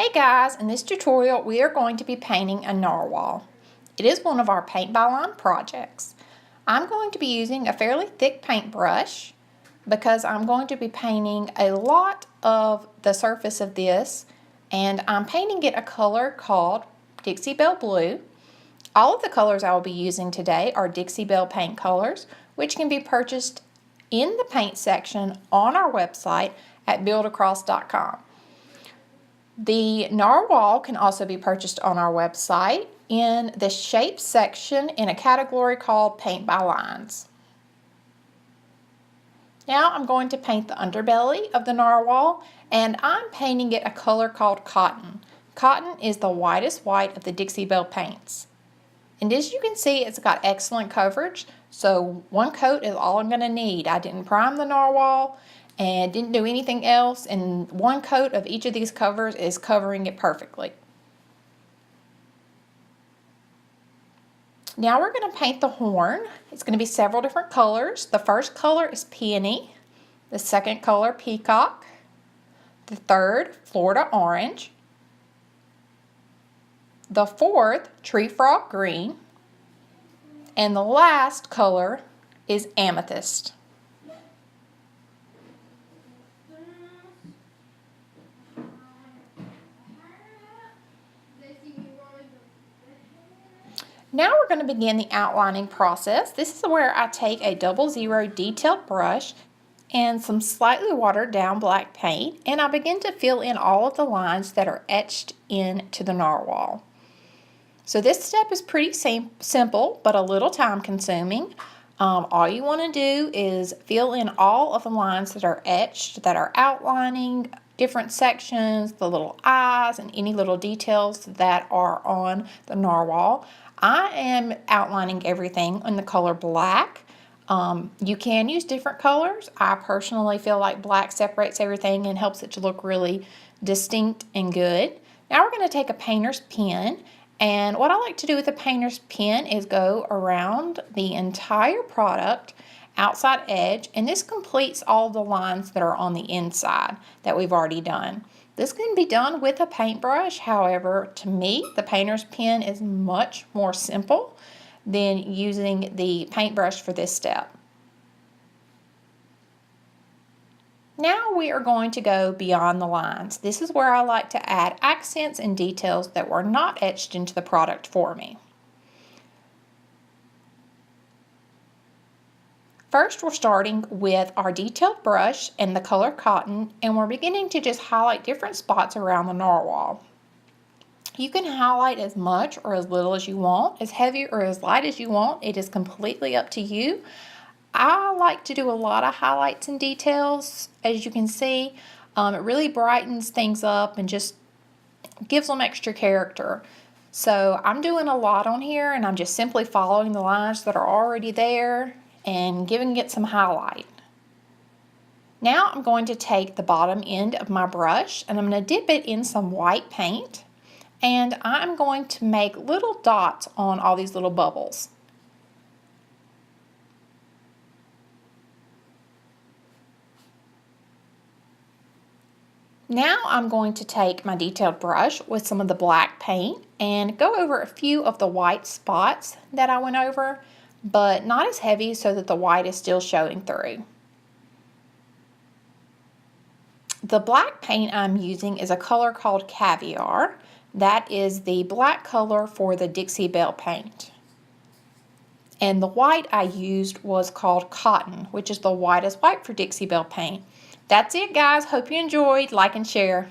Hey guys, in this tutorial we are going to be painting a narwhal. It is one of our paint by line projects. I'm going to be using a fairly thick paintbrush because I'm going to be painting a lot of the surface of this, and I'm painting it a color called Dixie Belle Blue. All of the colors I will be using today are Dixie Belle paint colors, which can be purchased in the paint section on our website at buildacross.com. The narwhal can also be purchased on our website in the shape section in a category called Paint by Lines. Now I'm going to paint the underbelly of the narwhal, and I'm painting it a color called Cotton. Cotton is the whitest white of the Dixie Belle paints. And as you can see, it's got excellent coverage, so one coat is all I'm going to need. I didn't prime the narwhal and didn't do anything else, and one coat of each of these covers is covering it perfectly. Now we're going to paint the horn. It's going to be several different colors. The first color is Peony, the second color Peacock, the third Florida Orange, the fourth Tree Frog Green, and the last color is Amethyst. Now we're going to begin the outlining process. This is where I take a 00 detailed brush and some slightly watered down black paint, and I begin to fill in all of the lines that are etched into the narwhal. So this step is pretty simple, but a little time consuming. All you want to do is fill in all of the lines that are etched, that are outlining different sections, the little eyes, and any little details that are on the narwhal. I am outlining everything in the color black. You can use different colors. I personally feel like black separates everything and helps it to look really distinct and good. Now we're going to take a painter's pen, and what I like to do with a painter's pen is go around the entire product, outside edge, and this completes all the lines that are on the inside that we've already done. This can be done with a paintbrush. However, to me, the painter's pen is much more simple than using the paintbrush for this step. Now we are going to go beyond the lines. This is where I like to add accents and details that were not etched into the product for me. First, we're starting with our detailed brush and the color Cotton, and we're beginning to just highlight different spots around the narwhal. You can highlight as much or as little as you want, as heavy or as light as you want. It is completely up to you. I like to do a lot of highlights and details, as you can see. It really brightens things up and just gives them extra character. So I'm doing a lot on here, and I'm just simply following the lines that are already there and giving it some highlight. Now I'm going to take the bottom end of my brush and I'm going to dip it in some white paint, and I'm going to make little dots on all these little bubbles. Now I'm going to take my detailed brush with some of the black paint and go over a few of the white spots that I went over, but not as heavy so that the white is still showing through. The black paint I'm using is a color called Caviar. That is the black color for the Dixie Belle paint. And the white I used was called Cotton, which is the whitest white for Dixie Belle paint. That's it, guys. Hope you enjoyed. Like and share.